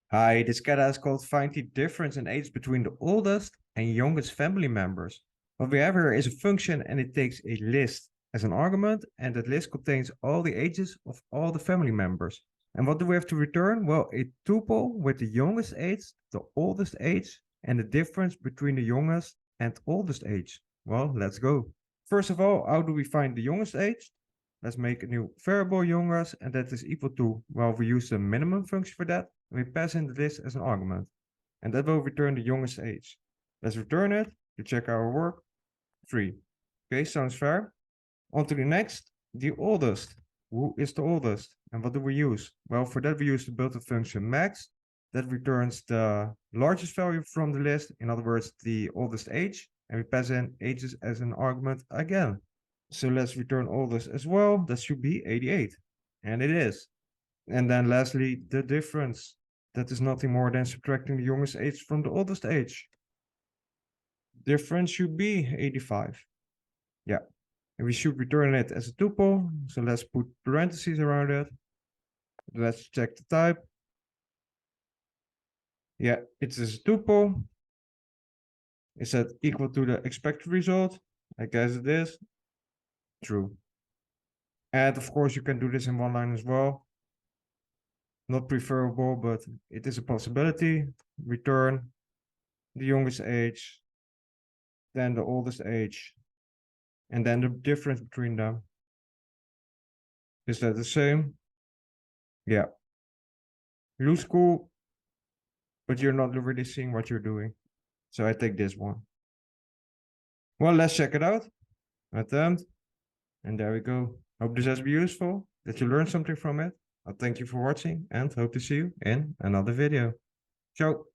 Hi, this kata is called Find the Difference in Age between the oldest and youngest family members. What we have here is a function and it takes a list as an argument, and that list contains all the ages of all the family members. And what do we have to return? Well, a tuple with the youngest age, the oldest age, and the difference between the youngest and oldest age. Well, let's go. First of all, how do we find the youngest age? Let's make a new variable youngest, and that is equal to, well, we use the minimum function for that. We pass in the list as an argument, and that will return the youngest age. Let's return it to check our work. 3. Okay, sounds fair. On to the next, the oldest. Who is the oldest? And what do we use? Well, for that we use the built-in function max. That returns the largest value from the list, in other words, the oldest age, and we pass in ages as an argument again. So let's return oldest as well. That should be 88, and it is. And then lastly, the difference. That is nothing more than subtracting the youngest age from the oldest age. Difference should be 85. Yeah, and we should return it as a tuple. So let's put parentheses around it. Let's check the type. Yeah, it is a tuple. Is that equal to the expected result? I guess it is. True. And of course, you can do this in one line as well. Not preferable, but it is a possibility. Return the youngest age, then the oldest age, and then the difference between them. Is that the same? Yeah. Looks cool, but you're not really seeing what you're doing. So I take this one. Well, let's check it out. Attempt. And there we go. Hope this has been useful, that you learned something from it. Thank you for watching and hope to see you in another video. Ciao.